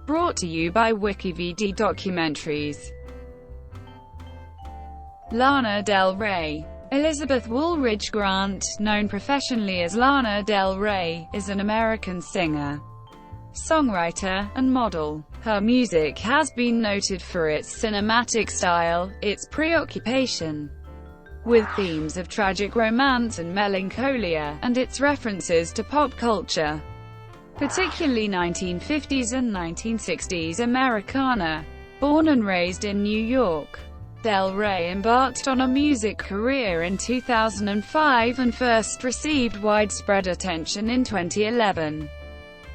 Brought to you by WikiVidi Documentaries. Lana Del Rey. Elizabeth Woolridge Grant, known professionally as Lana Del Rey, is an American singer, songwriter, and model. Her music has been noted for its cinematic style, its preoccupation with themes of tragic romance and melancholia, and its references to pop culture, particularly 1950s and 1960s Americana. Born and raised in New York, Del Rey embarked on a music career in 2005 and first received widespread attention in 2011,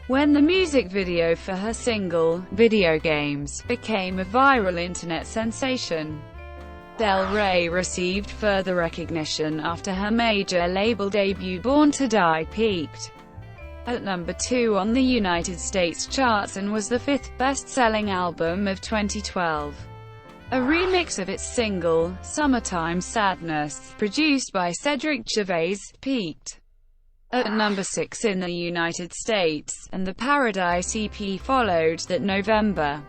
when the music video for her single, "Video Games," became a viral internet sensation. Del Rey received further recognition after her major label debut Born to Die peaked at number 2 on the United States charts and was the 5th best-selling album of 2012. A remix of its single, "Summertime Sadness," produced by Cedric Gervais, peaked at number 6 in the United States, and the Paradise EP followed that November,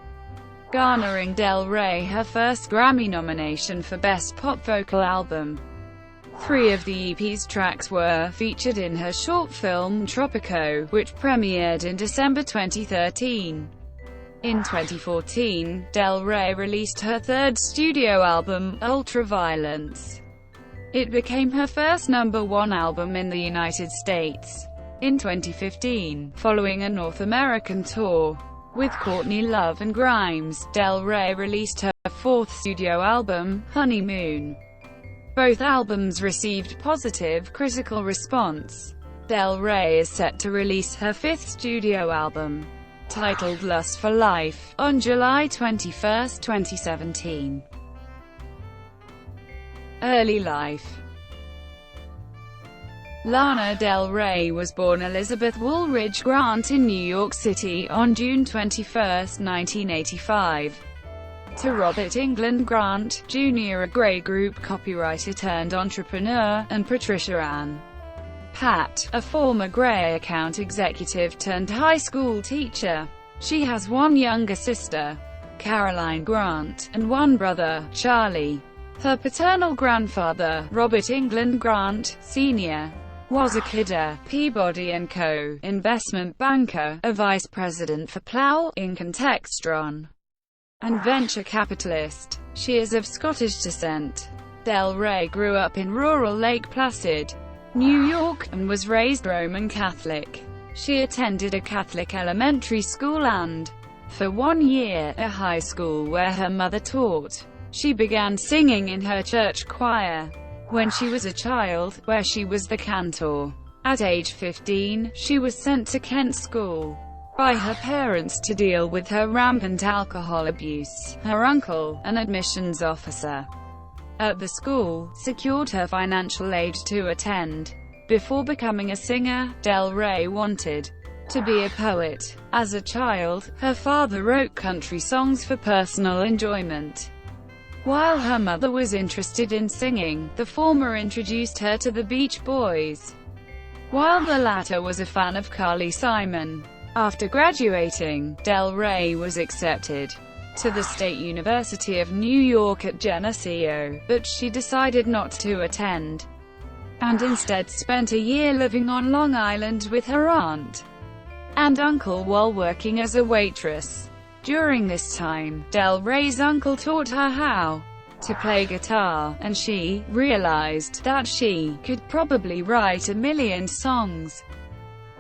garnering Del Rey her first Grammy nomination for Best Pop Vocal Album. 3 of the EP's tracks were featured in her short film Tropico, which premiered in December 2013. In 2014, Del Rey released her third studio album, Ultraviolence. It became her first #1 album in the United States. In 2015, following a North American tour with Courtney Love and Grimes, Del Rey released her fourth studio album, Honeymoon. Both albums received positive critical response. Del Rey is set to release her fifth studio album, titled Lust for Life, on July 21, 2017. Early life. Lana Del Rey was born Elizabeth Woolridge Grant in New York City on June 21, 1985, to Robert England Grant, Jr., a Grey Group copywriter-turned-entrepreneur, and Patricia Ann Pat, a former Grey account executive turned high school teacher. She has one younger sister, Caroline Grant, and one brother, Charlie. Her paternal grandfather, Robert England Grant, Sr., was a Kidder, Peabody & Co. investment banker, a vice president for Plough, Inc. and Textron, and venture capitalist. She is of Scottish descent. Del Rey grew up in rural Lake Placid, New York, and was raised Roman Catholic. She attended a Catholic elementary school and, for 1 year, a high school where her mother taught. She began singing in her church choir when she was a child, where she was the cantor. At age 15, she was sent to Kent School by her parents to deal with her rampant alcohol abuse. Her uncle, an admissions officer at the school, secured her financial aid to attend. Before becoming a singer, Del Rey wanted to be a poet. As a child, her father wrote country songs for personal enjoyment, while her mother was interested in singing. The former introduced her to the Beach Boys, while the latter was a fan of Carly Simon. After graduating, Del Rey was accepted to the State University of New York at Geneseo, but she decided not to attend, and instead spent a year living on Long Island with her aunt and uncle while working as a waitress. During this time, Del Rey's uncle taught her how to play guitar, and she realized that she could probably write 1,000,000 songs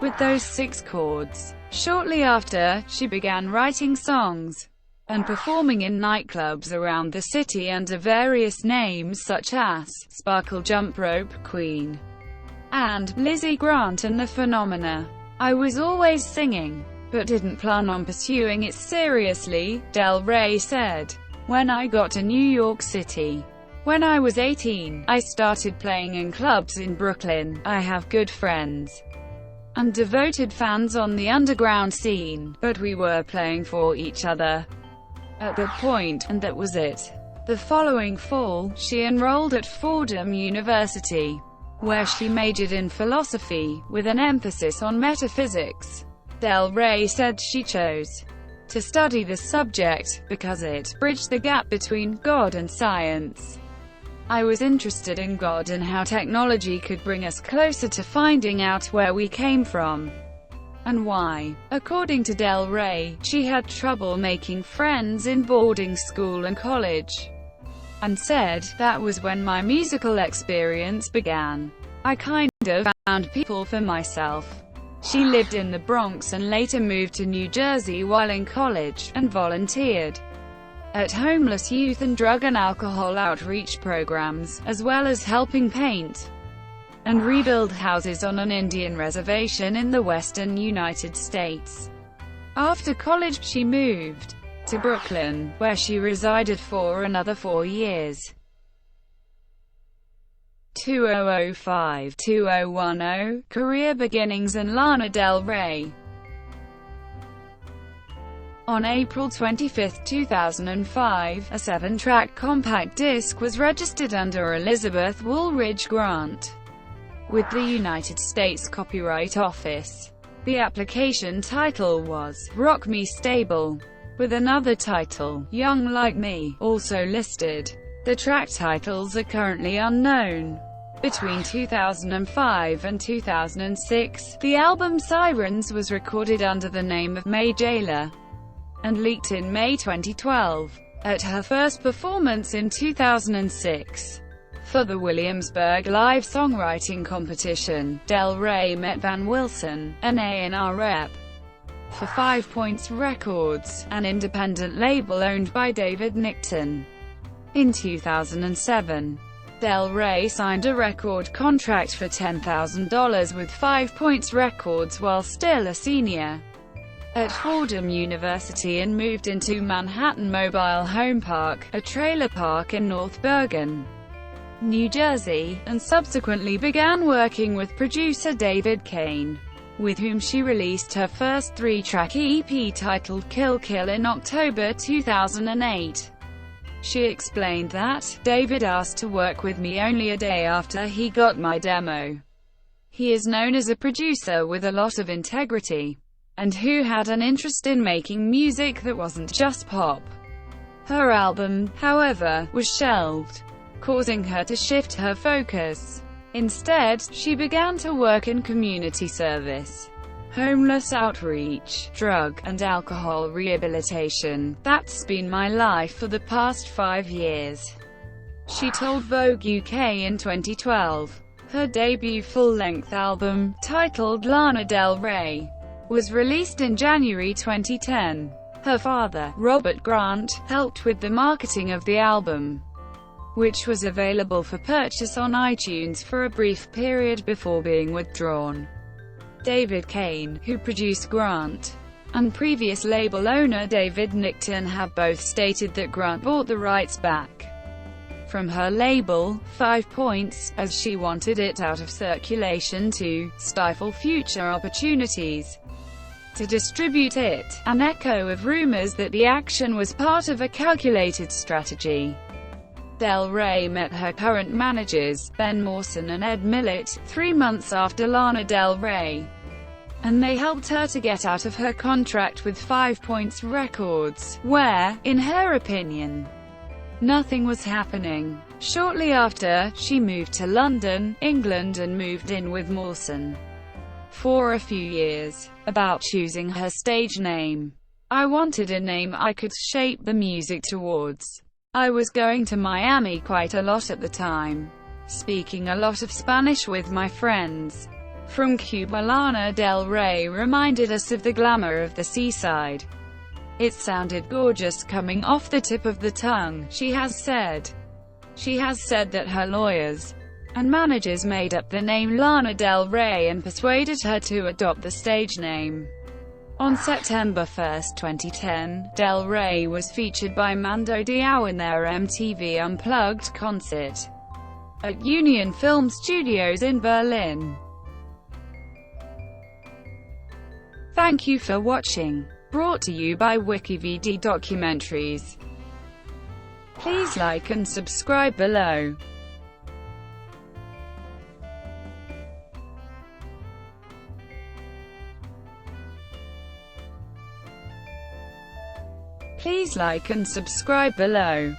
with those 6 chords. Shortly after, she began writing songs and performing in nightclubs around the city under various names such as Sparkle Jump Rope Queen and Lizzie Grant and the Phenomena. "I was always singing, but didn't plan on pursuing it seriously," Del Rey said. "When I got to New York City, when I was 18, I started playing in clubs in Brooklyn. I have good friends and devoted fans on the underground scene, but we were playing for each other at that point, and that was it." The following fall, she enrolled at Fordham University, where she majored in philosophy, with an emphasis on metaphysics. Del Rey said she chose to study the subject, because it bridged the gap between God and science. I was interested in God and how technology could bring us closer to finding out where we came from and why. According to Del Rey, she had trouble making friends in boarding school and college, and said, "That was when my musical experience began. I kind of found people for myself." She lived in the Bronx and later moved to New Jersey while in college, and volunteered at homeless youth and drug and alcohol outreach programs, as well as helping paint and rebuild houses on an Indian reservation in the western United States. After college, she moved to Brooklyn, where she resided for another 4 years. 2005-2010, Career Beginnings and Lana Del Rey. On April 25, 2005, a 7-track compact disc was registered under Elizabeth Woolridge Grant with the United States Copyright Office. The application title was "Rock Me Stable," with another title, "Young Like Me," also listed. The track titles are currently unknown. Between 2005 and 2006, the album Sirens was recorded under the name of May Jayler and leaked in May 2012. At her first performance in 2006 for the Williamsburg Live Songwriting Competition, Del Rey met Van Wilson, an A&R rep for 5 Points Records, an independent label owned by David Nickton. In 2007, Del Rey signed a record contract for $10,000 with 5 Points Records while still a senior at Fordham University, and moved into Manhattan Mobile Home Park, a trailer park in North Bergen, New Jersey, and subsequently began working with producer David Kane, with whom she released her first 3-track EP titled Kill Kill in October 2008. She explained that, "David asked to work with me only a day after he got my demo. He is known as a producer with a lot of integrity, and who had an interest in making music that wasn't just pop." Her album, however, was shelved, causing her to shift her focus. Instead, she began to work in community service, homeless outreach, drug and alcohol rehabilitation. "That's been my life for the past 5 years," she told Vogue UK in 2012. Her debut full-length album, titled Lana Del Rey, was released in January 2010. Her father, Robert Grant, helped with the marketing of the album, which was available for purchase on iTunes for a brief period before being withdrawn. David Kane, who produced Grant, and previous label owner David Nickton have both stated that Grant bought the rights back from her label, 5 Points, as she wanted it out of circulation to stifle future opportunities to distribute it, an echo of rumors that the action was part of a calculated strategy. Del Rey met her current managers, Ben Mawson and Ed Millett, 3 months after Lana Del Rey, and they helped her to get out of her contract with 5 Points Records, where, in her opinion, nothing was happening. Shortly after, she moved to London, England and moved in with Mawson for a few years. About choosing her stage name. "I wanted a name I could shape the music towards. I was going to Miami quite a lot at the time, speaking a lot of Spanish with my friends from Cuba." Lana Del Rey reminded us of the glamour of the seaside. "It sounded gorgeous coming off the tip of the tongue," she has said. She has said that her lawyers and managers made up the name Lana Del Rey and persuaded her to adopt the stage name. On September 1, 2010, Del Rey was featured by Mando Diao in their MTV Unplugged concert at Union Film Studios in Berlin. Thank you for watching. Brought to you by WikiVidi Documentaries. Please like and subscribe below. Please like and subscribe below.